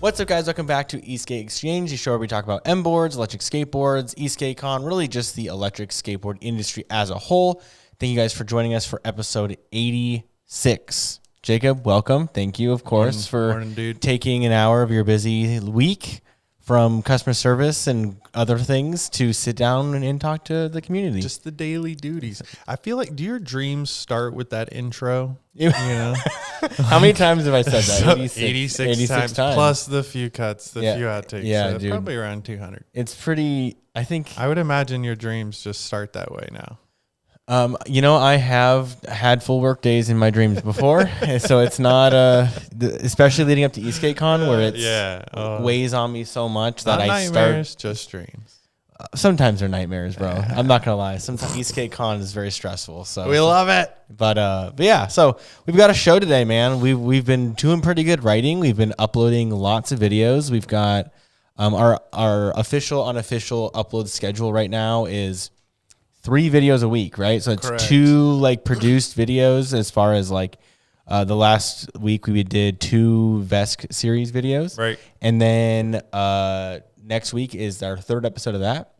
What's up, guys? Welcome back to Esk8 Exchange, the show where we talk about MBoards, electric skateboards, Esk8, really just the electric skateboard industry as a whole. Thank you guys for joining us for episode 86. Jacob, welcome. Thank you, of course, for taking an hour of your busy week from customer service and other things to sit down and talk to the community. Just the daily duties. I feel like, do your dreams start with that intro? You know? How many times have I said that? 86 times. Plus the few cuts, few outtakes. Yeah, so dude. Probably around 200. It's pretty, I would imagine your dreams just start that way now. I have had full work days in my dreams before, so it's not especially leading up to Esk8 where it weighs on me so much that I start just dreams. Sometimes they're nightmares, bro. I'm not gonna lie. Sometimes Esk8 is very stressful. So we love it. But yeah, so we've got a show today, man. We've been doing pretty good writing. We've been uploading lots of videos. We've got our official, unofficial upload schedule right now is 3 videos a week, right? So it's Correct. 2 produced videos as far as the last week we did 2 Esk series videos. Right. And then next week is our 3rd episode of that,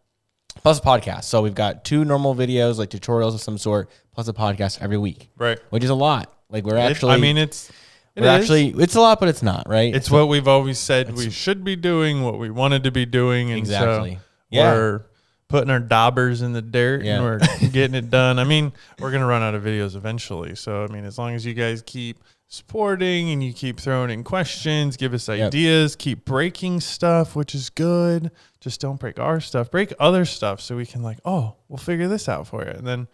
plus a podcast. So we've got 2 normal videos, like tutorials of some sort, plus a podcast every week. Right. Which is a lot. It's a lot, but it's not, right? It's what we've always said we should be doing, what we wanted to be doing. And exactly. So we're putting our daubers in the dirt and we're getting it done. I mean, we're going to run out of videos eventually. So, I mean, as long as you guys keep supporting and you keep throwing in questions, give us ideas, keep breaking stuff, which is good. Just don't break our stuff. Break other stuff so we can we'll figure this out for you. And then,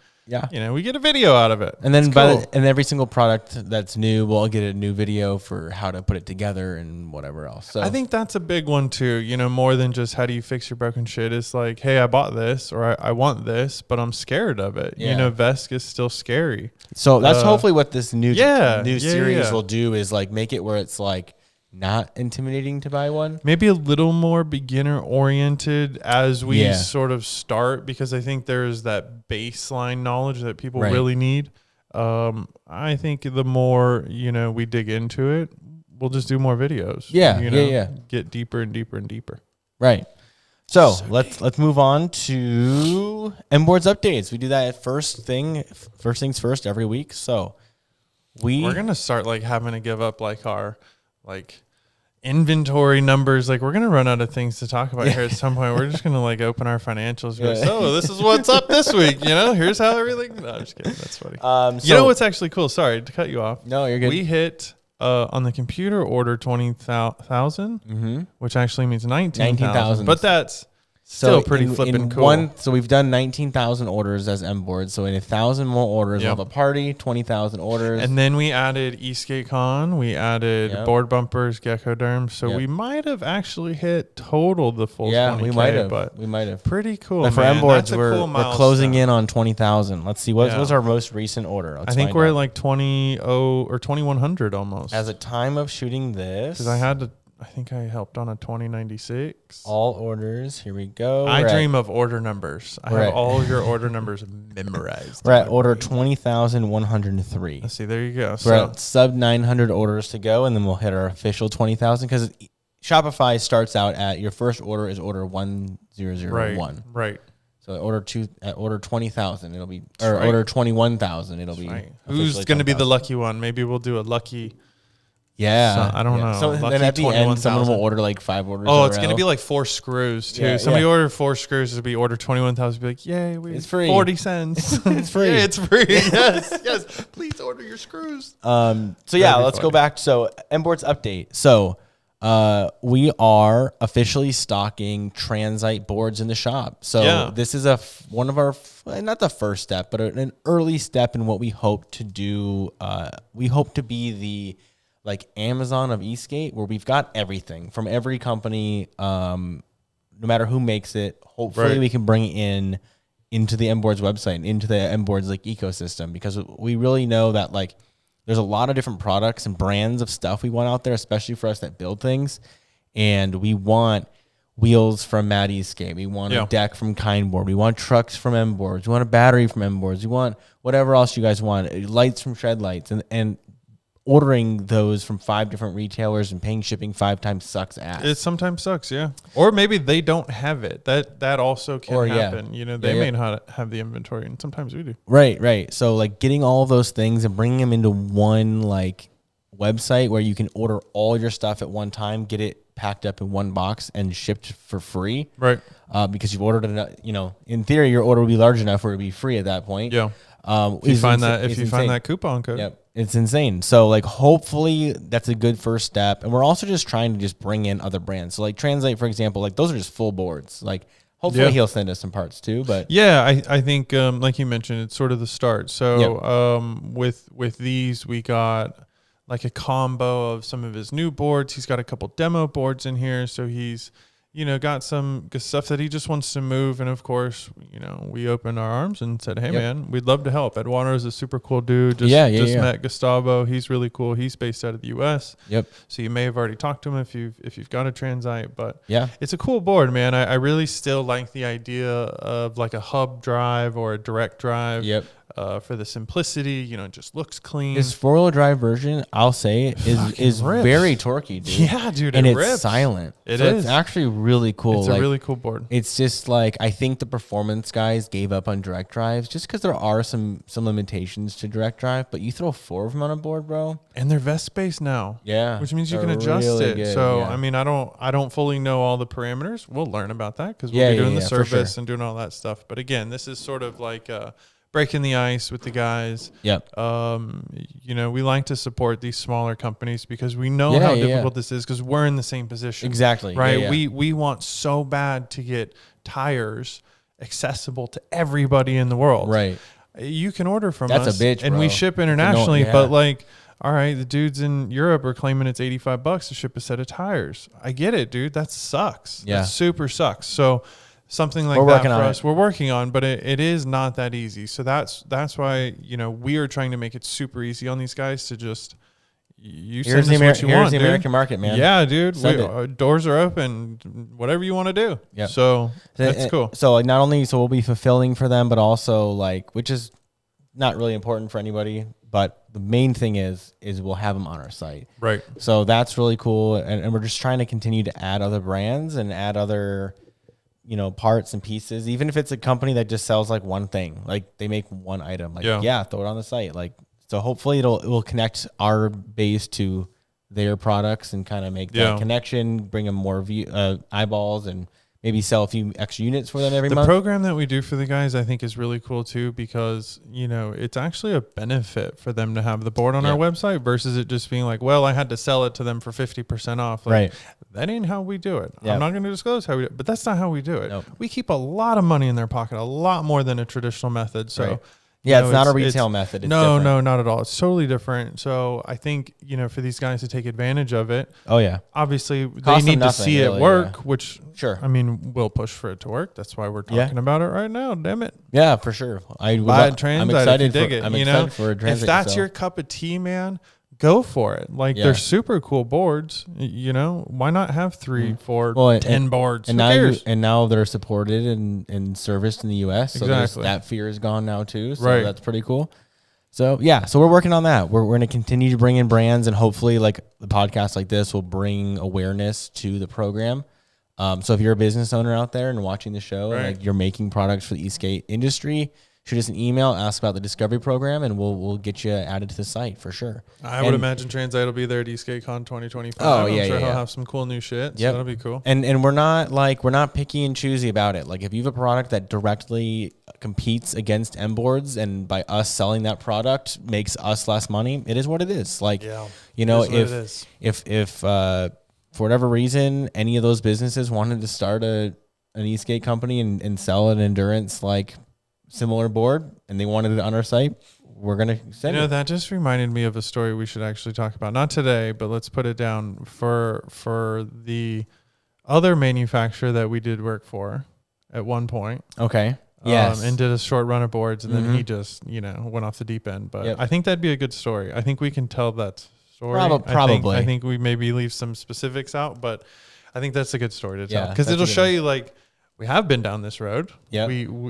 we get a video out of it. And then and every single product that's new, we'll get a new video for how to put it together and whatever else. So I think that's a big one too. More than just how do you fix your broken shit. It's like, hey, I bought this or I want this, but I'm scared of it. Yeah. Esk is still scary. So that's hopefully what this new series will do is make it where it's not intimidating to buy one. Maybe a little more beginner oriented as we sort of start, because I think there's that baseline knowledge that people really need. I think the more, we dig into it, we'll just do more videos. Get deeper and deeper and deeper. Right. So let's move on to MBoards updates. We do that first things first every week. So we're going to start having to give up our inventory numbers. We're going to run out of things to talk about here at some point. We're just going to open our financials. So this is what's up this week. Here's how everything. No, I'm just kidding. That's funny. What's actually cool? Sorry to cut you off. No, you're good. We hit on the computer order 20,000, which actually means 19,000. But that's still pretty flippin' cool. So we've done 19,000 orders as MBoards. So in 1,000 more orders, we'll have a party, 20,000 orders. And then we added Esk8, we added board bumpers, Gecko Derm. So we might have actually hit total the full 20K. We might have. Pretty cool. But for MBoards, we're closing in on 20,000. Let's see. What was our most recent order? I think we're at 2,100 almost. As a time of shooting this. Because I think I helped on a 2096. All orders. Here we go. I dream of order numbers. I have all your order numbers memorized. We're at order 20,103. Let's see. There you go. We're at sub 900 orders to go, and then we'll hit our official 20,000 because Shopify starts out at your first order is order 1001. Right. So at order 20,000, it'll be order 21,000. It'll be. Who's going to be the lucky one? Maybe we'll do a lucky. Yeah. So, I don't know. So then at the end, someone will order 5 orders. Oh, it's going to be 4 screws too. Somebody ordered 4 screws. It'll be order 21,000. Be like, yay, it's free. 40 cents. It's free. Yeah, it's free. Yes. Please order your screws. Let's go back. So MBoards update. So we are officially stocking Transite boards in the shop. So this is one of our, not the first step, but an early step in what we hope to do. We hope to be the Amazon of Esk8, where we've got everything from every company, no matter who makes it. Hopefully we can bring it into the MBoards website and into the MBoards ecosystem, because we really know that there's a lot of different products and brands of stuff we want out there, especially for us that build things. And we want wheels from Mad Esk8. We want a deck from Kindboard. We want trucks from MBoards. We want a battery from MBoards. We want whatever else you guys want, lights from Shred Lights. And ordering those from 5 different retailers and paying shipping 5 times sucks ass. It sometimes sucks, yeah. Or maybe they don't have it. That also can happen. You know, they may not have the inventory, and sometimes we do. Right. So like getting all those things and bringing them into one like website where you can order all your stuff at one time, get it packed up in one box and shipped for free. Right. Because you've ordered it, you know, in theory your order will be large enough for it to be free at that point. Yeah. If you find that coupon code. Yep. It's insane. So like hopefully that's a good first step. And we're also just trying to just bring in other brands. So like Translate, for example, like those are just full boards. Like hopefully he'll send us some parts too. But yeah, I think like you mentioned, it's sort of the start. So with these we got like a combo of some of his new boards. He's got a couple demo boards in here. So he's, you know, got some good stuff that he just wants to move. And of course, you know, we opened our arms and said, hey man, we'd love to help. Eduardo is a super cool dude. Just met Gustavo. He's really cool. He's based out of the US. Yep. So you may have already talked to him if you've got a Transite, but yeah, it's a cool board, man. I really still like the idea of like a hub drive or a direct drive. Yep. For the simplicity, you know, it just looks clean. His 4-wheel drive version, I'll say, is very torquey, dude. Yeah, dude, and it it's rips. silent. It's actually really cool. It's a really cool board. It's just like I think the performance guys gave up on direct drives just because there are some limitations to direct drive. But you throw 4 of them on a board, bro, and they're vest space now. Yeah, which means you can adjust it. Good, so I mean, I don't fully know all the parameters. We'll learn about that because we'll be doing the service and doing all that stuff. But again, this is sort of like breaking the ice with the guys. Yep. You know, we like to support these smaller companies because we know how difficult this is because we're in the same position. Exactly. Right. Yeah. We want so bad to get tires accessible to everybody in the world. Right. You can order from us. That's a bitch, and bro. we ship internationally, but like, all right, the dudes in Europe are claiming it's $85 to ship a set of tires. I get it, dude. That sucks. Yeah. That super sucks. So something like that for us, we're working on, but it is not that easy. So that's why, you know, we are trying to make it super easy on these guys to just, you send us what you want, the American market, man. Yeah, dude. Doors are open, whatever you want to do. Yeah. So that's cool. So like not only, we'll be fulfilling for them, but also like, which is not really important for anybody, but the main thing is we'll have them on our site. Right. So that's really cool. And we're just trying to continue to add other brands and add other, you know, parts and pieces, even if it's a company that just sells like one thing, like they make one item, like, throw it on the site. Like, so hopefully it will connect our base to their products and kind of make that connection, bring them more eyeballs and maybe sell a few extra units for them every month. The program that we do for the guys, I think, is really cool too, because, you know, it's actually a benefit for them to have the board on our website versus it just being like, well, I had to sell it to them for 50% off. Like, right. That ain't how we do it. I'm not going to disclose how we do it, but that's not how we do it. Nope. We keep a lot of money in their pocket, a lot more than a traditional method. So yeah, it's not a retail method. It's no, different. not at all. It's totally different. So I think, you know, for these guys to take advantage of it, obviously they need to see it work, which I mean, we'll push for it to work. That's why we're talking about it right now. Damn it. Yeah, for sure. Buy a Transite. I'm excited for a Transite. If that's your cup of tea, man, go for it. Like they're super cool boards. You know, why not have 3, 4, 10 boards? And now they're supported and serviced in the US. So that fear is gone now too. So that's pretty cool. So so we're working on that. We're going to continue to bring in brands, and hopefully like the podcast like this will bring awareness to the program. So if you're a business owner out there and watching the show, and like you're making products for the Esk8 industry, shoot us an email, ask about the Discovery program, and we'll get you added to the site for sure. I would imagine Transite will be there at Esk8Con 2025. Oh, yeah, I'm sure he'll have some cool new shit. So that'll be cool. And we're not picky and choosy about it. Like if you have a product that directly competes against MBoards, and by us selling that product makes us less money, it is what it is. Like, you know, if for whatever reason any of those businesses wanted to start an Esk8 company and sell an endurance like similar board and they wanted it on our site, we're going to send it. You know, that just reminded me of a story we should actually talk about. Not today, but let's put it down for the other manufacturer that we did work for at one point. Okay. Yes. And did a short run of boards, and then he just, you know, went off the deep end. But I think that'd be a good story. I think we can tell that story. Probably. I think we maybe leave some specifics out, but I think that's a good story to tell, because it'll show you like, we have been down this road. Yeah.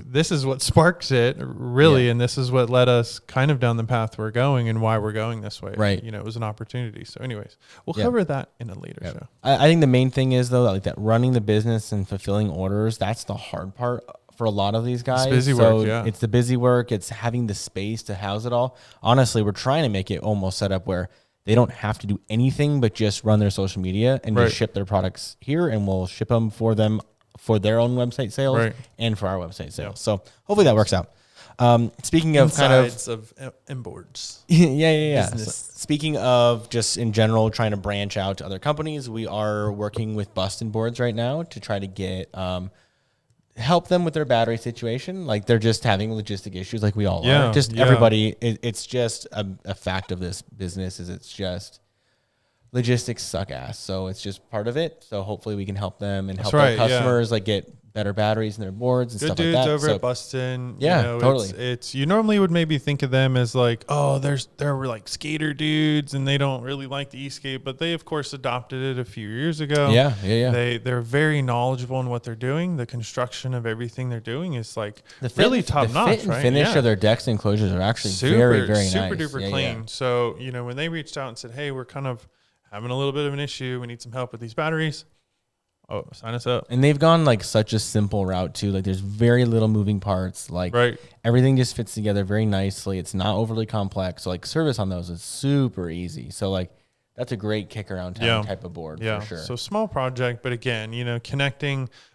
This is what sparks it, really, and this is what led us kind of down the path we're going and why we're going this way. Right. You know, it was an opportunity. So anyways, we'll cover that in a later show. I think the main thing is, though, like that running the business and fulfilling orders, that's the hard part for a lot of these guys. It's busy work, yeah. It's the busy work. It's having the space to house it all. Honestly, we're trying to make it almost set up where they don't have to do anything but just run their social media and just ship their products here, and we'll ship them for them for their own website sales and for our website sales. So hopefully that works out. Speaking of Insides of MBoards. Yeah. So speaking of just in general trying to branch out to other companies, we are working with MBoards right now to try to get help them with their battery situation. Like they're just having logistic issues like we all are. Just everybody, it's just a fact of this business is it's just logistics suck ass. So it's just part of it. So hopefully we can help them and help our customers like get better batteries in their boards and stuff like that. Good dudes over at Bustin. Yeah, you know, totally. It's you normally would maybe think of them as like, oh, they're like skater dudes and they don't really like the Esk8, but they of course adopted it a few years ago. Yeah. They're very knowledgeable in what they're doing. The construction of everything they're doing is like really top notch. The fit and finish of their decks and enclosures are actually very nice. Super duper clean. So, you know, when they reached out and said, hey, we're kind of having a little bit of an issue, we need some help with these batteries. Oh, sign us up. And they've gone like such a simple route too. Like there's very little moving parts. Like everything just fits together very nicely. It's not overly complex. So like service on those is super easy. So like that's a great kick around town type of board for sure. So small project, but again, you know,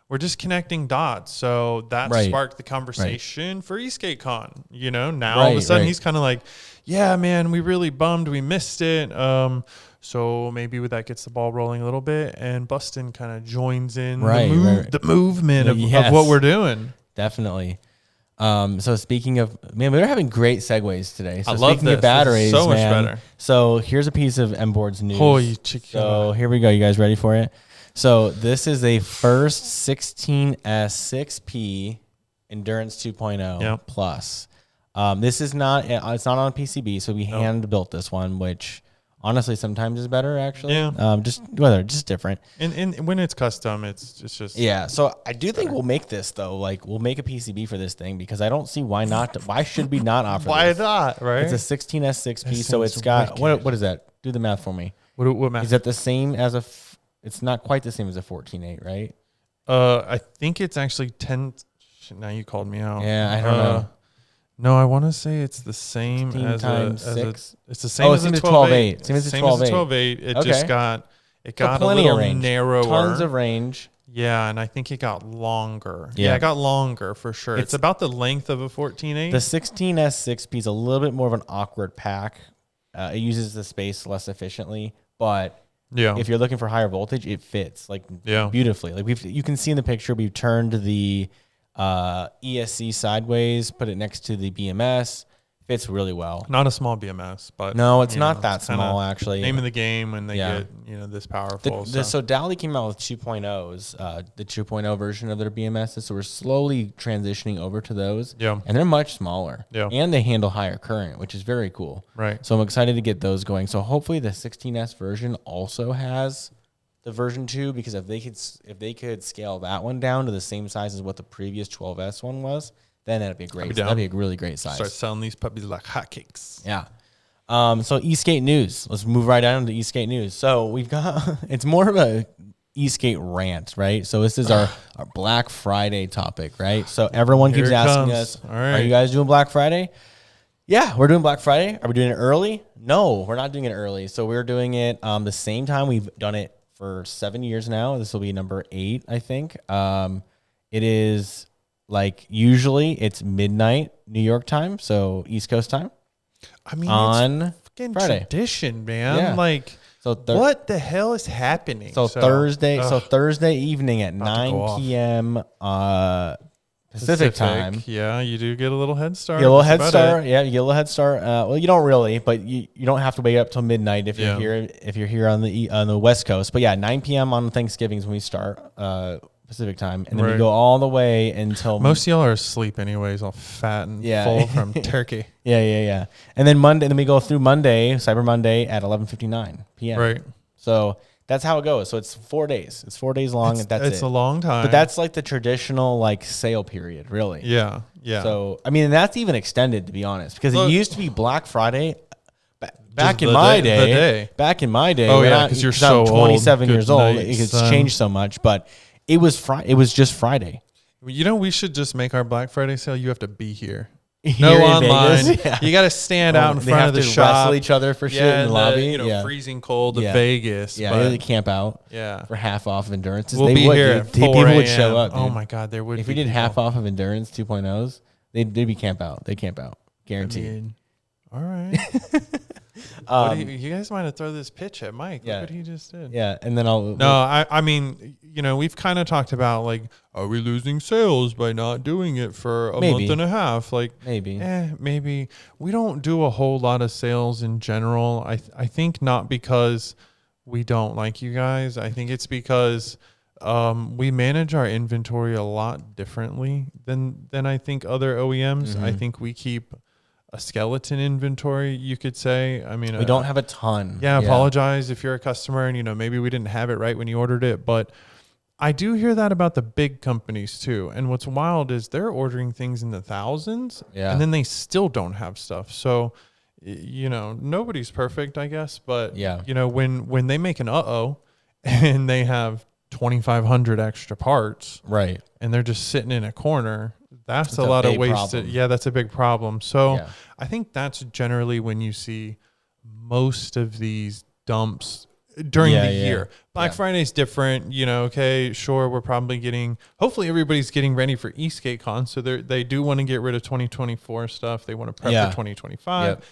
we're just connecting dots. So that sparked the conversation for Esk8Con. You know, now all of a sudden he's kind of like, yeah, man, we really bummed we missed it. So maybe that gets the ball rolling a little bit, and Bustin kind of joins in the movement of what we're doing. Definitely. So speaking of, man, we're having great segues today. So I love speaking of batteries, so much better. So here's a piece of MBoards news. Holy so here we go. You guys ready for it? So this is a first 16S 6P Endurance 2.0 Plus. This is not, it's not on a PCB, so we hand built this one, which honestly sometimes is better actually. Just different. And when it's custom, it's just So I do think we'll make this though. Like we'll make a PCB for this thing because I don't see why not. Why should we not offer why this? Not, right? It's a 16S 6P, so it's got what is that? Do the math for me. What math? Is that the same as it's not quite the same as a 14.8, right? I think it's actually 10. Now you called me out. Yeah, I don't know. No, I want to say it's the same as it's the same as a 12.8. Same as a 12.8. It just got a little narrower. Tons of range. Yeah, and I think it got longer. Yeah, it got longer for sure. It's about the length of a 14.8. The 16S 6P is a little bit more of an awkward pack. It uses the space less efficiently, but if you're looking for higher voltage, it fits beautifully. Like you can see in the picture, we've turned the ESC sideways, put it next to the BMS. Fits really well. Not a small BMS, but no, it's not that small actually. Name of the game when they get this powerful. So Dali came out with 2.0s, the 2.0 version of their BMSs. So we're slowly transitioning over to those. Yeah, and they're much smaller. Yeah, and they handle higher current, which is very cool. Right. So I'm excited to get those going. So hopefully the 16S version also has the version 2, because if they could scale that one down to the same size as what the previous 12S one was, then that'd be that'd be a really great size. Start selling these puppies like hotcakes. Yeah. So Esk8 news. Let's move right down to Esk8 news. So we've got it's more of a Esk8 rant, right? So this is our Black Friday topic, right? So everyone keeps asking us, are you guys doing Black Friday? Yeah, we're doing Black Friday. Are we doing it early? No, we're not doing it early. So we're doing it the same time we've done it for 7 years now. This will be number 8, I think. It is like usually it's midnight New York time, so East Coast time. I mean, on it's fucking Friday. Tradition, man. Yeah. Like, so what the hell is happening? So Thursday evening at 9 p.m. Pacific time. Yeah, you do get a little head start. You get a little head start. Yeah, you get a little head start. Well, you don't really, but you don't have to wait up till midnight if you're here on the West Coast. But yeah, 9 p.m. on Thanksgiving is when we start Pacific time, and then we go all the way until most of y'all are asleep anyways, all fat and full from turkey. Yeah. And then Monday, then we go through Monday, Cyber Monday at 11:59 p.m. Right. So That's how it goes. So it's 4 days. It's 4 days long. It's a long time. But that's like the traditional like sale period, really. Yeah. Yeah. So, I mean, and that's even extended, to be honest, because it used to be Black Friday. Back in my day. Oh, yeah, because you're so old. 27 years old. It's changed so much, but it was just Friday. You know, we should just make our Black Friday sale. You have to be here. No online. Yeah. You got to stand out in front of the shop. Wrestle each other for shit in the lobby. Freezing cold to Vegas. Yeah, they camp out. Yeah, for half off of endurance. We'll be here at 4 People would show up. Dude. Oh my God, there would. If we did half off of endurance 2.0s, they'd be camp out. They camp out, guaranteed. All right. You guys might have thrown this pitch at Mike. Look what he just did. Yeah, and then I mean, we've kind of talked about like, are we losing sales by not doing it for a month and a half? Like maybe we don't do a whole lot of sales in general. I think not because we don't like you guys. I think it's because we manage our inventory a lot differently than I think other OEMs. Mm-hmm. I think we keep a skeleton inventory, you could say. I mean, we don't have a ton. Yeah, apologize if you're a customer and maybe we didn't have it right when you ordered it, but I do hear that about the big companies too. And what's wild is they're ordering things in the thousands, and then they still don't have stuff. So, nobody's perfect, I guess, but when they make an and they have 2,500 extra parts, right, and they're just sitting in a corner. That's a lot of wasted. Yeah, that's a big problem. So I think that's generally when you see most of these dumps during the year. Black Friday's different. Okay, sure, we're probably hopefully everybody's getting ready for Esk8 Con. So they do want to get rid of 2024 stuff. They want to prep for 2025. Yep.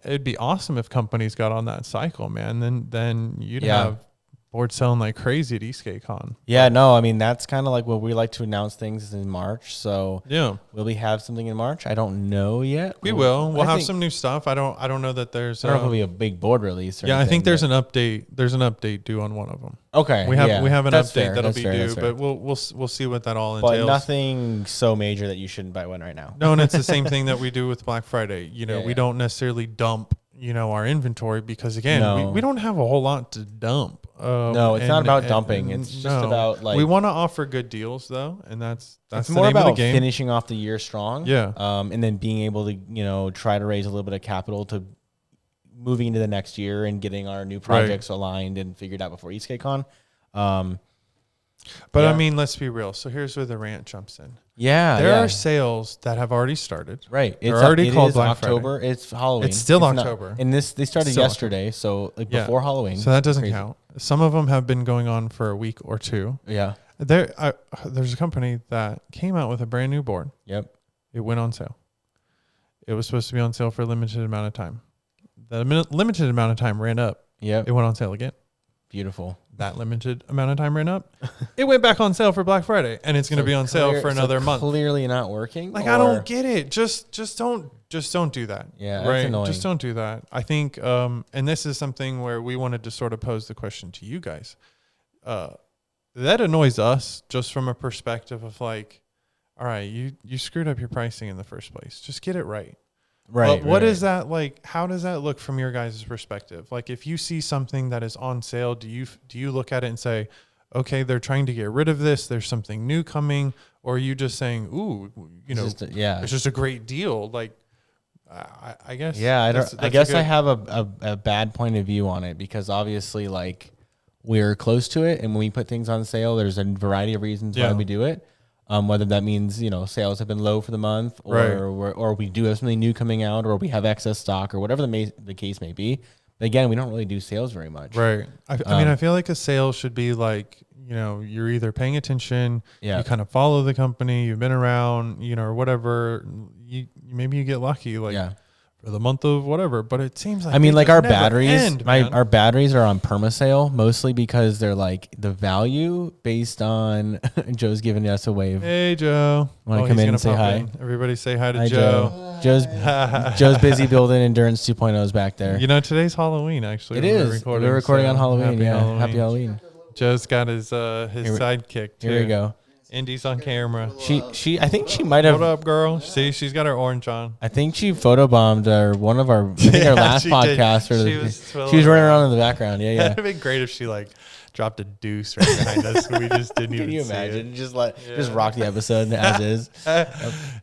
It'd be awesome if companies got on that cycle, man. Then you'd have boards selling like crazy at Esk8 Con. Yeah, no, I mean, that's kind of like what we like to announce things in March. So will we have something in March? I don't know yet. We will. We'll have some new stuff. I don't know that there's. I don't know if it'll be a big board release. I think there's an update. There's an update due on one of them. Okay. We have an update that'll be due, but we'll see what that all entails. But nothing so major that you shouldn't buy one right now. No, and it's the same thing that we do with Black Friday. We don't necessarily dump our inventory because again, we don't have a whole lot to dump. No, it's not about dumping. It's just about like we want to offer good deals though, and that's it's the more name about of the game. Finishing off the year strong. Yeah. And then being able to try to raise a little bit of capital to moving into the next year and getting our new projects aligned and figured out before Esk8 Con. But I mean, let's be real. So here's where the rant jumps in. Yeah, there are sales that have already started. Right, it's already called Black October. Friday. It's Halloween. It's still October, and they started yesterday, so like before Halloween. So that doesn't count. Some of them have been going on for a week or two. Yeah, there's a company that came out with a brand new board. Yep, it went on sale. It was supposed to be on sale for a limited amount of time. The limited amount of time ran up. Yep, it went on sale again. Beautiful. That limited amount of time ran up. It went back on sale for Black Friday, and it's going to be on sale for another month. Clearly not working. Like I don't get it. Just don't do that. Yeah, right. That's annoying. Just don't do that. I think, and this is something where we wanted to sort of pose the question to you guys. That annoys us just from a perspective of like, all right, you screwed up your pricing in the first place. Just get it right. Right. What is that like? How does that look from your guys' perspective? Like, if you see something that is on sale, do you look at it and say, okay, they're trying to get rid of this, there's something new coming, or are you just saying, ooh, it's just a great deal? Like, I guess. Yeah, I guess I have a bad point of view on it because obviously, like, we're close to it, and when we put things on sale, there's a variety of reasons why we do it. Whether that means sales have been low for the month, or we do have something new coming out, or we have excess stock, or whatever the case may be. But again, we don't really do sales very much. Right. I mean, I feel like a sale should be like you're either paying attention, you kind of follow the company, you've been around, or whatever. Maybe you get lucky, like. For the month of whatever, but it seems like like our batteries, our batteries are on perma-sale mostly because they're like the value based on Joe's giving us a wave. Hey Joe, want to come in and say hi? Everybody say hi to Joe. Joe's busy building Endurance 2.0s back there. Today's Halloween actually. It is. We're recording on Halloween. Happy Halloween. Joe's got his sidekick too. Here we go. Indy's on camera. I think she might have. What up, girl? See, she's got her orange on. I think she photobommed one of our, I think our last podcast. She was running around in the background. Yeah. It'd be great if she like dropped a deuce right behind us. We just didn't even see it. Can you imagine? Just rock the episode as is.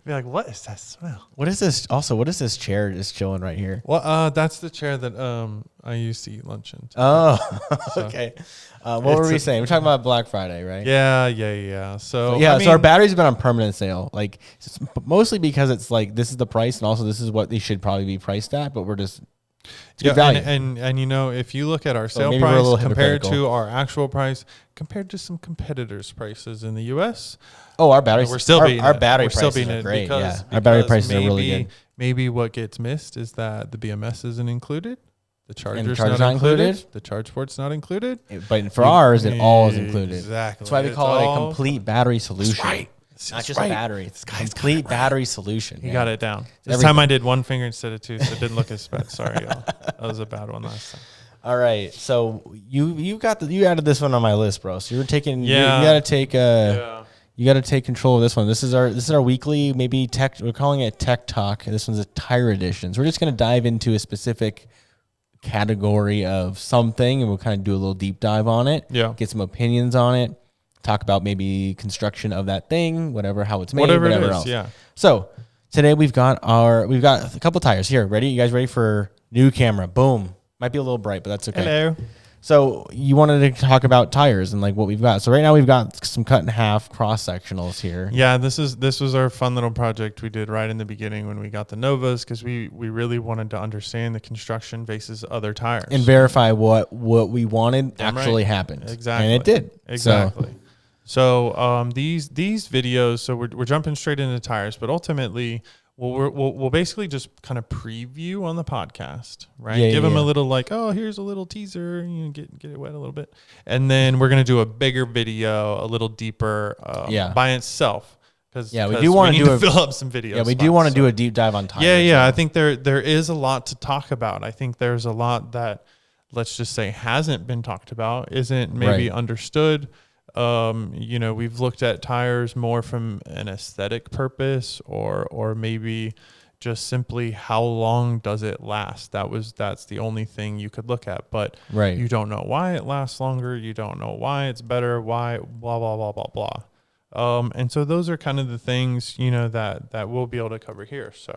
Be like, what is that smell? What is this? Also, what is this chair just chilling right here? Well, that's the chair that I used to eat lunch in. Oh, okay. What were we saying? We're talking about Black Friday, right? Yeah. So our batteries have been on permanent sale, like mostly because it's like this is the price, and also this is what they should probably be priced at. But we're just it's good value. And you know, if you look at our sale price compared to our actual price, compared to some competitors' prices in the U.S., our batteries we're still beating our battery prices are great. Because our battery prices are really good. Maybe what gets missed is that the BMS isn't included. The charger's not included. The charge port's not included. But for ours, it all is included. Exactly. That's why we call it a complete battle solution. That's right. Not just a battery. It's a complete battery solution. You got it down. This time I did one finger instead of two, so it didn't look as bad. Sorry, y'all. That was a bad one last time. All right. So you added this one on my list, bro. So you're taking you got to take control of this one. This is our weekly maybe tech. We're calling it Tech Talk. This one's a tire edition. So we're just going to dive into a specific category of something, and we'll kind of do a little deep dive on it. Yeah. Get some opinions on it. Talk about maybe construction of that thing, how it's made, whatever else. Yeah. So today we've got a couple tires here. Ready? You guys ready for new camera? Boom. Might be a little bright, but that's okay. Hello. So you wanted to talk about tires and like what we've got. So right now we've got some cut in half cross sectionals here. Yeah, this was our fun little project we did right in the beginning when we got the Novas, because we really wanted to understand the construction versus other tires and verify what we wanted actually happened. Exactly, and it did exactly. So these videos. So we're jumping straight into tires, but ultimately we'll basically just kind of preview on the podcast, right? Give them a little like, oh, here's a little teaser, get it wet a little bit. And then we're going to do a bigger video, a little deeper by itself. We do want to fill up some videos. Yeah, we do want to do a deep dive on tires. Yeah. I think there is a lot to talk about. I think there's a lot that, let's just say, hasn't been talked about, isn't maybe understood. We've looked at tires more from an aesthetic purpose, or maybe just simply how long does it last? That's the only thing you could look at, but you don't know why it lasts longer. You don't know why it's better, why blah, blah, blah, blah, blah. And so those are kind of the things, that we'll be able to cover here. So,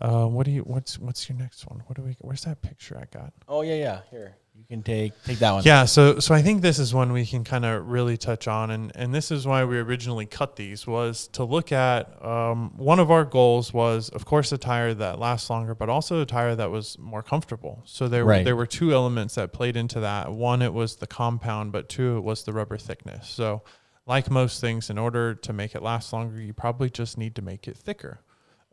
what's your next one? Where's that picture I got? Oh yeah. Here. You can take that one. Yeah, so I think this is one we can kind of really touch on, and this is why we originally cut these, was to look at, one of our goals was, of course, a tire that lasts longer, but also a tire that was more comfortable. So there were two elements that played into that. One, it was the compound, but two, it was the rubber thickness. So like most things, in order to make it last longer, you probably just need to make it thicker.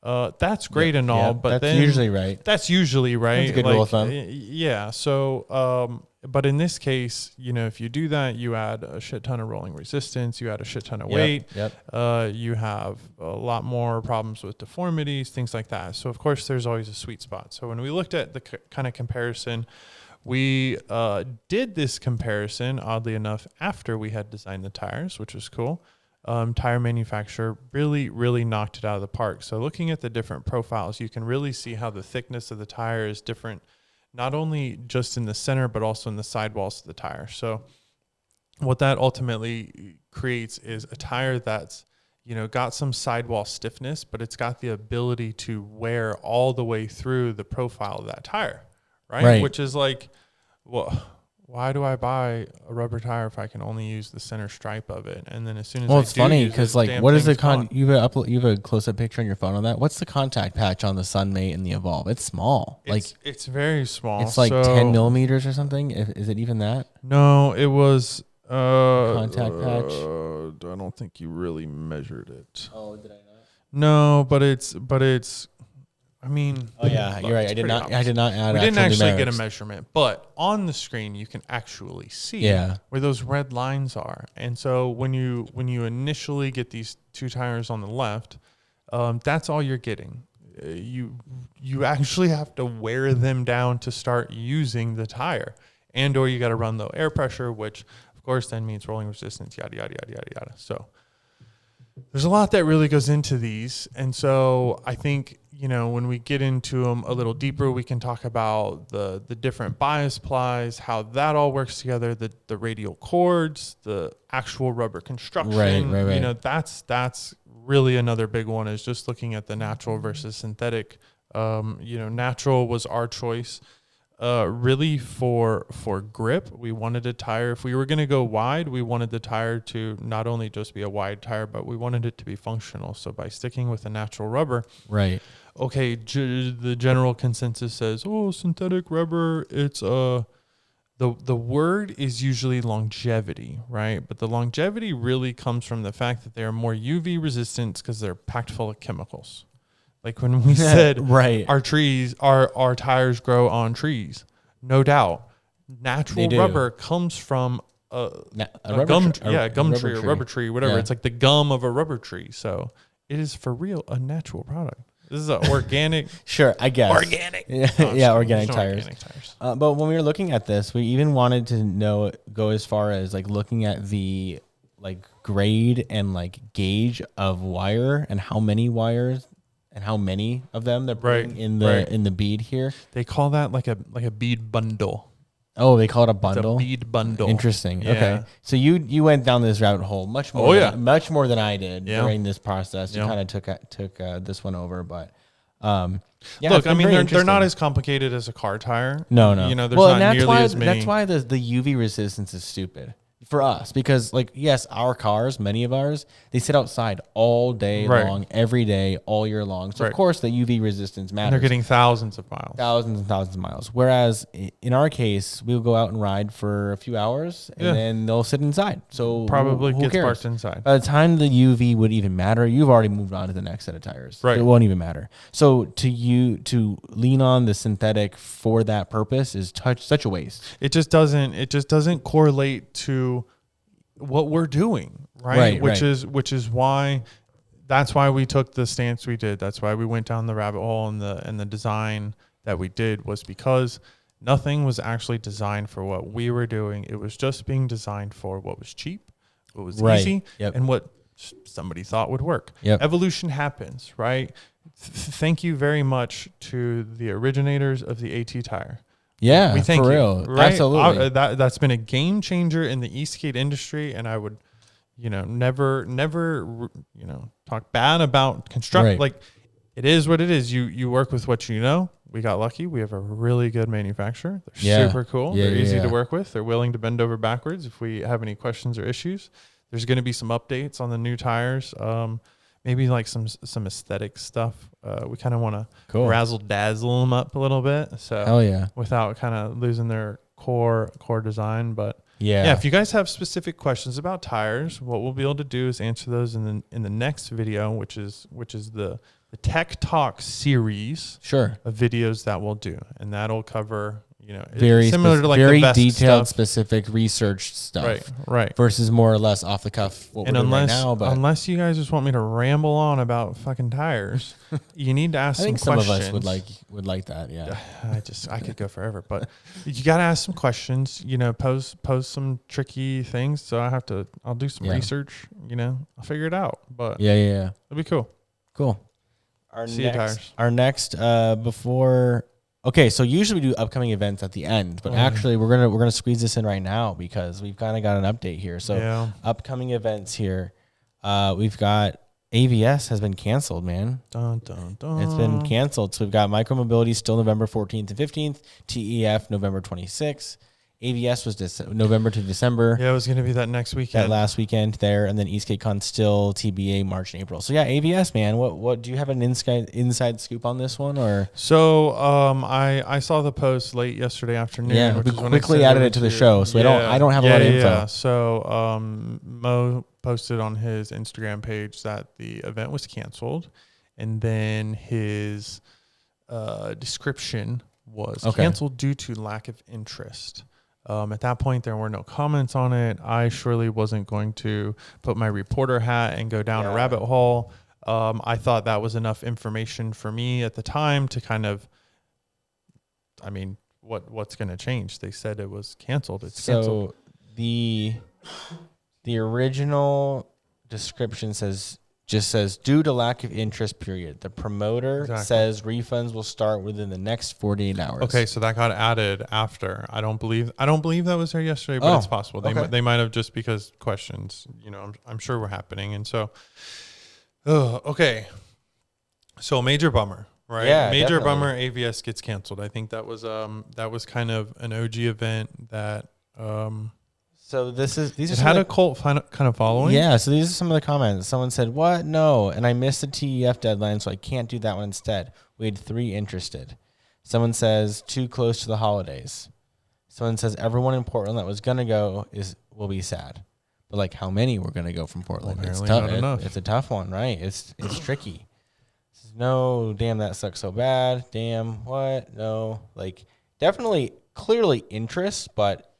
That's great and all, but that's usually right. That's usually right. That's a good rule of thumb. Yeah. So, but in this case, if you do that, you add a shit ton of rolling resistance, you add a shit ton of weight. You have a lot more problems with deformities, things like that. So of course there's always a sweet spot. So when we looked at the kind of comparison, we did this comparison, oddly enough, after we had designed the tires, which was cool. Tire manufacturer really knocked it out of the park. So looking at the different profiles, you can really see how the thickness of the tire is different, not only just in the center, but also in the sidewalls of the tire. So what that ultimately creates is a tire that's, got some sidewall stiffness, but it's got the ability to wear all the way through the profile of that tire, right? Which is like, well, why do I buy a rubber tire if I can only use the center stripe of it? And then as soon as it's funny because what is the you have a close-up picture on your phone on that? What's the contact patch on the Sunmate and the Evolve? It's small. It's very small. It's like 10 millimeters or something. Is it even that? No, it was contact patch. I don't think you really measured it. Oh, did I not? No, but it's. I mean, oh yeah, you're right. I did not add. We didn't actually get a measurement, but on the screen you can actually see where those red lines are. And so when you initially get these two tires on the left, that's all you're getting. You actually have to wear them down to start using the tire, or you got to run low air pressure, which of course then means rolling resistance, yada yada yada yada yada. So There's a lot that really goes into these. And so I think, when we get into them a little deeper, we can talk about the different bias plies, how that all works together, the radial cords, the actual rubber construction. Right. That's really another big one, is just looking at the natural versus synthetic. Natural was our choice. Really for grip, we wanted a tire. If we were going to go wide, we wanted the tire to not only just be a wide tire, but we wanted it to be functional. So by sticking with a natural rubber, right? Okay, the general consensus says, synthetic rubber. It's the word is usually longevity, right? But the longevity really comes from the fact that they are more UV resistant because they're packed full of chemicals. Like when we said right. our tires grow on trees, no doubt. Natural rubber comes from a gum tree or rubber tree, whatever. Yeah. It's like the gum of a rubber tree. So it is for real a natural product. This is an organic. Sure, I guess. Organic. Organic tires. But when we were looking at this, we even wanted to go as far as like looking at the like grade and like gauge of wire and how many wires and how many of them they're putting in the bead here. They call that like a bead bundle. Oh, they call it a bundle? It's a bead bundle. Interesting. Yeah. Okay. So you went down this rabbit hole much more than I did during this process. You kind of took this one over, but look, I mean they're not as complicated as a car tire. No. There's not nearly as many. That's why the UV resistance is stupid. For us, because yes, our cars, many of ours, they sit outside all day long, every day, all year long. So of course the UV resistance matters. And they're getting thousands of miles. Whereas in our case, we'll go out and ride for a few hours and then they'll sit inside. So probably who gets cares? parked inside. By the time the UV would even matter, you've already moved on to the next set of tires. Right. It won't even matter. So to lean on the synthetic for that purpose is such a waste. It just doesn't correlate to what we're doing, right? Which is why that's why we took the stance we did. That's why we went down the rabbit hole and the design that we did was because nothing was actually designed for what we were doing. It was just being designed for what was cheap, what was easy, and what somebody thought would work. Evolution happens, right? Thank you very much to the originators of the AT tire. Yeah, for real. Right? Absolutely. That's been a game changer in the Esk8 industry, and I would, never, talk bad about construct. Right. Like, it is what it is. You work with what you know. We got lucky. We have a really good manufacturer. They're super cool. They're easy to work with. They're willing to bend over backwards if we have any questions or issues. There's going to be some updates on the new tires. Maybe like some aesthetic stuff. We kind of want to razzle dazzle them up a little bit. So without kind of losing their core design. But if you guys have specific questions about tires, what we'll be able to do is answer those in the next video, which is the Tech Talk series of videos that we'll do, and that'll cover very similar to like very the detailed, stuff. Specific research stuff, right, versus more or less off the cuff. What we're doing right now, but unless you guys just want me to ramble on about fucking tires, you need to ask. I think some questions. Of us would like that. Yeah, I could go forever, but you got to ask some questions. Pose some tricky things. So I'll do some research. I'll figure it out. But it'll be cool. Cool. Our next before. Okay, so usually we do upcoming events at the end, but actually we're gonna squeeze this in right now because we've kind of got an update here. So upcoming events here, we've got AVS has been canceled, man. Dun, dun, dun. It's been canceled. So we've got Micromobility still November 14th and 15th, TEF November 26th. AVS was November to December. Yeah, it was going to be that next weekend. That last weekend there, and then Esk8 still TBA March and April. So yeah, AVS, man. What do you have an inside scoop on this one or? So I saw the post late yesterday afternoon. Yeah, we quickly added it to the show, so I don't have a lot of info. Yeah. So Mo posted on his Instagram page that the event was canceled, and then his description was canceled due to lack of interest. At that point, there were no comments on it. I surely wasn't going to put my reporter hat and go down a rabbit hole. I thought that was enough information for me at the time to kind of, what's going to change? They said it was canceled. It's canceled. So the original description says just says, due to lack of interest, period. The promoter says refunds will start within the next 48 hours. Okay, so that got added after. I don't believe that was there yesterday, but it's possible. They might have, just because questions, I'm sure were happening. And so, okay. So major bummer, right? Yeah, major definitely. bummer. AVS gets canceled. I think that was kind of an OG event that So these had a cult kind of following. Yeah, so these are some of the comments. Someone said, "What? No." And I missed the TEF deadline, so I can't do that one instead. We had 3 interested. Someone says, "Too close to the holidays." Someone says, "Everyone in Portland that was gonna go will be sad." But like, how many were gonna go from Portland? Well, it's tough. tough. It's a tough one, right? It's tricky. No, damn, that sucks so bad. Damn, what? No, like, definitely, clearly interest, but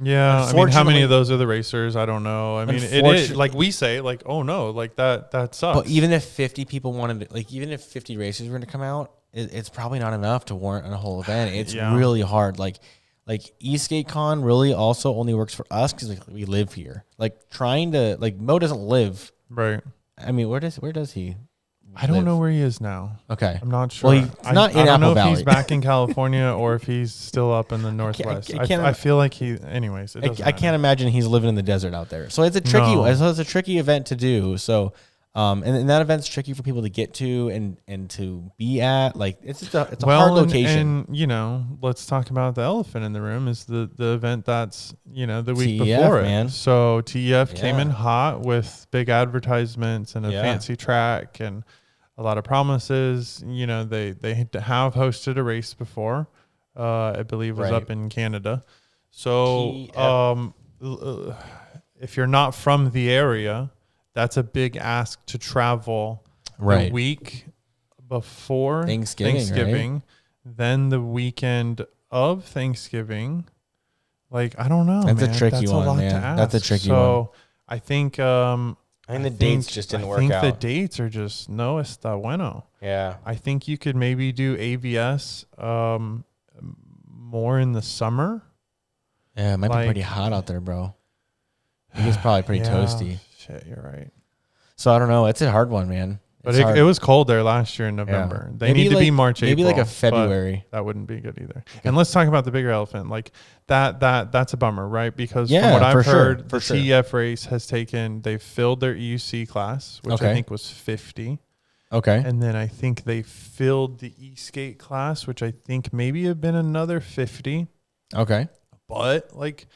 Yeah, I mean, how many of those are the racers? I don't know. I mean, it is like we say, like, oh no, like that sucks. But even if 50 people wanted to, like, even if 50 racers were to come out, it's probably not enough to warrant a whole event. It's really hard. Like Esk8 Con really also only works for us because we live here. Like, trying to, like, Mo doesn't live. Right. I mean, where does he? I don't know where he is now. Okay. I'm not sure. Well, he's not in Apple Valley. I don't know if he's back in California or if he's still up in the Northwest. I feel like anyways. I can't imagine he's living in the desert out there. So it's a tricky one. So it's a tricky event to do. So, and that event's tricky for people to get to and to be at. Like, it's a hard location. And let's talk about the elephant in the room is the event that's, the week TEF, before man. it. So TEF came in hot with big advertisements and a fancy track and a lot of promises. They have hosted a race before. I believe was up in Canada. So if you're not from the area, that's a big ask to travel the week before Thanksgiving, then the weekend of Thanksgiving. Like, I don't know. That's a tricky one, man. That's a tricky one. So I think the dates just didn't work out. I think the dates are just no está bueno. Yeah. I think you could maybe do AVS more in the summer. Yeah, it might be pretty hot out there, bro. I think it's probably pretty toasty. Shit, you're right. So I don't know. It's a hard one, man. But it was cold there last year in November. They need to be March, April. Maybe like a February. That wouldn't be good either. Okay. And let's talk about the bigger elephant. Like that's a bummer, right? Because from what I've heard, the TEF race has they've filled their EUC class, which I think was 50. Okay. And then I think they filled the Esk8 class, which I think maybe have been another 50. Okay. But like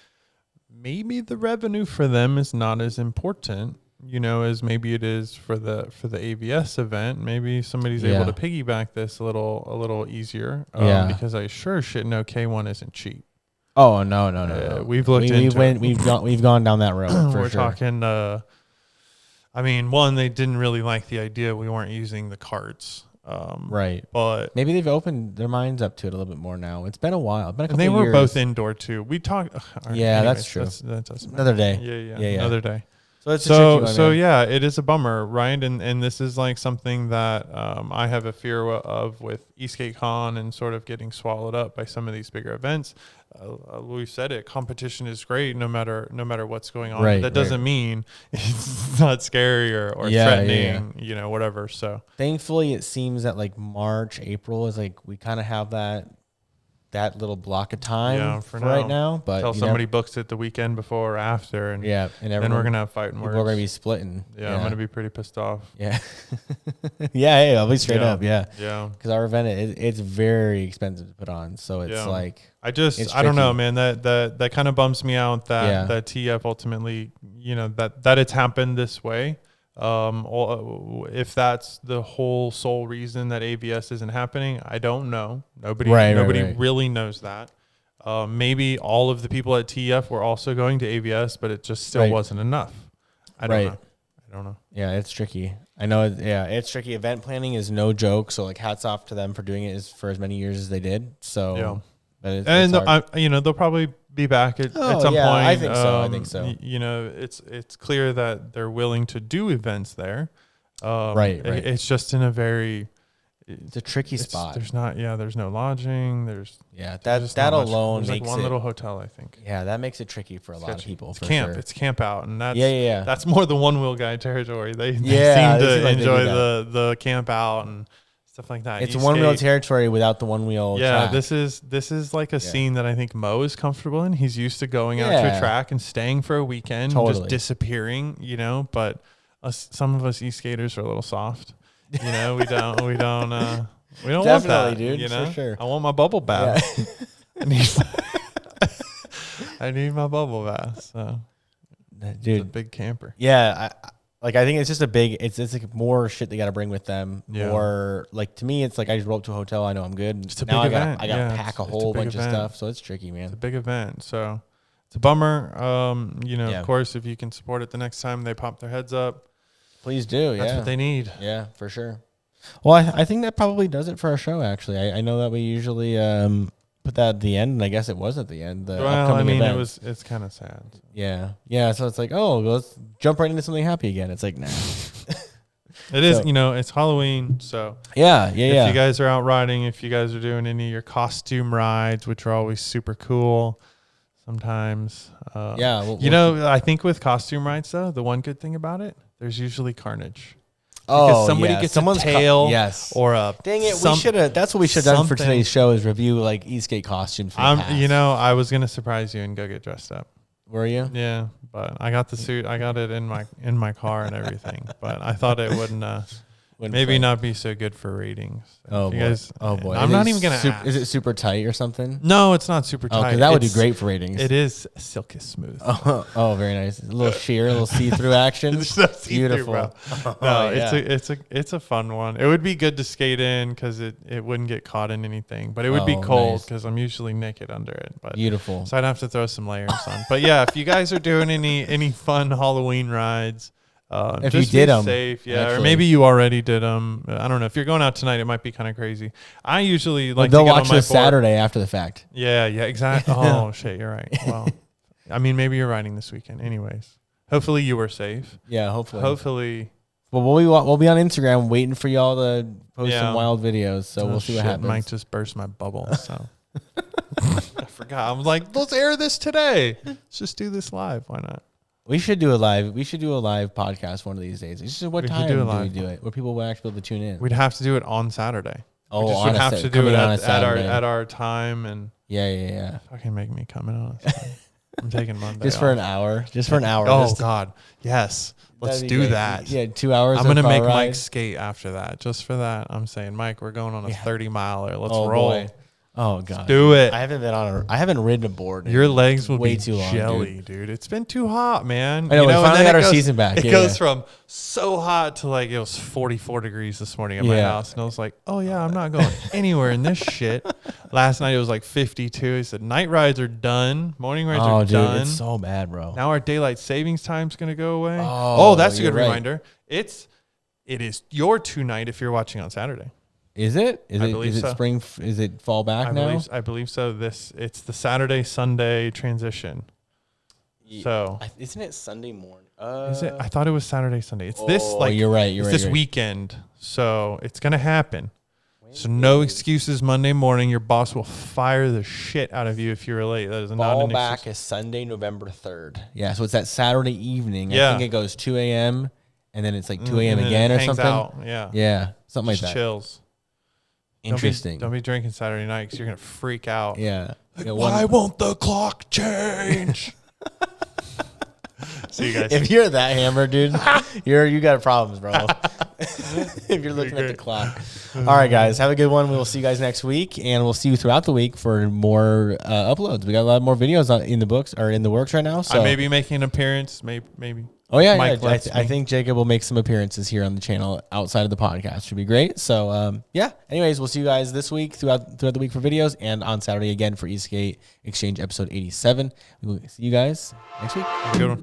maybe the revenue for them is not as important, as maybe it is for the AVS event. Maybe somebody's able to piggyback this a little easier. Because I sure shit know K1 isn't cheap. Oh no. We've looked into it. We've gone down that road. We're talking. I mean, one, they didn't really like the idea we weren't using the carts. Right. But maybe they've opened their minds up to it a little bit more now. It's been a while. It's been a couple years. They were both indoor too. We talked. Yeah, anyways, that's true. That's another day. Yeah. Another day. So it's a tricky one, man. Yeah, it is a bummer, right? And this is like something that I have a fear of with Esk8 Con and sort of getting swallowed up by some of these bigger events. We've said it. Competition is great, no matter what's going on. Right, that doesn't mean it's not scary or threatening, whatever. So thankfully, it seems that like March, April is like we kind of have that little block of time for right now. But until somebody books it the weekend before or after, and then we're gonna have fighting words. We're gonna be splitting. Yeah, I'm gonna be pretty pissed off. Yeah, Hey, I'll be straight up. Yeah, because our event it's very expensive to put on, so it's like I don't know, man. That kind of bums me out that TEF ultimately, that it's happened this way. If that's the whole sole reason that AVS isn't happening, I don't know. Nobody really knows that. Maybe all of the people at TEF were also going to AVS, but it just still wasn't enough. I don't know. Yeah, it's tricky. I know. Yeah, it's tricky. Event planning is no joke. So like, hats off to them for doing it for as many years as they did. So, but they'll probably be back at some point. I think so. It's clear that they're willing to do events there. Right. It's just in a very, it's a tricky spot. There's no lodging. There's that alone makes like one little hotel, I think. Yeah, that makes it tricky for a lot of people. It's for camp. Sure. It's camp out, and that's That's more the one wheel guy territory. They seem to enjoy the camp out and stuff like that. It's one wheel territory without the one wheel. Yeah, track. this is like a scene that I think Mo is comfortable in. He's used to going out to a track and staying for a weekend, just disappearing, But some of us e-skaters are a little soft. We don't want that, dude. For sure. I want my bubble bath. Yeah. I need my bubble bath. So, dude, it's a big camper. Yeah, I think it's just it's like more shit they got to bring with them. Yeah. More like, to me, it's like I just roll up to a hotel. I know I'm good. It's a big event. I got to pack a whole bunch of stuff. So it's tricky, man. It's a big event. So it's a bummer. Of course, if you can support it the next time they pop their heads up, please do. That's what they need. Yeah, for sure. Well, I think that probably does it for our show, actually. I know that we usually put that at the end, and I guess it was at the end. It's kind of sad. Yeah. Yeah, so it's like, let's jump right into something happy again. It's like, nah. It is, it's Halloween, so. Yeah. If you guys are out riding, if you guys are doing any of your costume rides, which are always super cool sometimes. I think with costume rides, though, the one good thing about it, there's usually carnage. Because somebody gets someone's tail or a... Dang it, we should have... That's what we should have done for today's show, is review, like, Esk8 costumes for the past. I was going to surprise you and go get dressed up. Were you? Yeah, but I got the suit. I got it in my car and everything. But I thought it wouldn't not be so good for ratings. Oh, boy. Guys, I'm not even going to ask. Is it super tight or something? No, it's not super tight. Because that would do great for ratings. It is silky smooth. Oh, very nice. A little sheer, a little see-through action. It's so beautiful. Bro. It's a fun one. It would be good to skate in because it wouldn't get caught in anything. But it would be cold because I'm usually naked under it. But beautiful. So I'd have to throw some layers on. But yeah, if you guys are doing any fun Halloween rides, if you did them, safe, or maybe you already did them. I don't know. If you're going out tonight, it might be kind of crazy. I usually like they'll to get watch on my this Saturday after the fact. Yeah, exactly. Oh shit, you're right. Well, I mean, maybe you're riding this weekend. Anyways, hopefully you were safe. Yeah, hopefully. Well, we'll be on Instagram waiting for y'all to post some wild videos. So we'll see what happens. Mike just burst my bubble. So I forgot. I'm like, let's air this today. Let's just do this live. Why not? We should do a live podcast one of these days. It's just what time do we do it? Where people will actually be able to tune in. We'd have to do it on Saturday. Oh, we would have to do it at our time and Fucking make me come in on a Saturday. I'm taking Monday just for an hour. Oh God, yes. Let's do that. Yeah, 2 hours. I'm gonna make Mike skate after that. Just for that, I'm saying, Mike, we're going on a 30-miler. Let's roll. Boy. Oh God, let's do it. I haven't ridden a board. Your legs will way be too long, jelly, dude. It's been too hot, man. I know. We finally got our season back. It goes from so hot to like it was 44 degrees this morning at my house, and I was like, oh yeah, I'm not going anywhere in this shit. Last night it was like 52. He said night rides are done, morning rides are done. It's so bad, bro. Now our daylight savings time's gonna go away. Oh, that's a good reminder. It is your 2 night if you're watching on Saturday. Is it? Is it spring? Is it fall back now? I believe so. It's the Saturday Sunday transition. So isn't it Sunday morning? Is it? I thought it was Saturday Sunday. It's this you're right. It's this weekend. So it's gonna happen. So no excuses Monday morning. Your boss will fire the shit out of you if you're late. That is not an excuse. Fall back is Sunday, November 3rd. Yeah, so it's that Saturday evening. I think it goes 2 a.m. and then it's like 2 a.m. again or something. Out. Yeah. Yeah, something like that. Chills. Interesting. Don't be drinking Saturday night because you're going to freak out. Yeah. Why won't the clock change? See you guys. If you're that hammered, dude, you got problems, bro. If you're looking at the clock. All right, guys. Have a good one. We will see you guys next week, and we'll see you throughout the week for more uploads. We got a lot more videos in the books or in the works right now. So I may be making an appearance. Maybe. Oh, yeah. I think Jacob will make some appearances here on the channel outside of the podcast. Should be great. So, Anyways, we'll see you guys this week throughout the week for videos and on Saturday again for Esk8 Exchange episode 87. We will see you guys next week. Have a good one.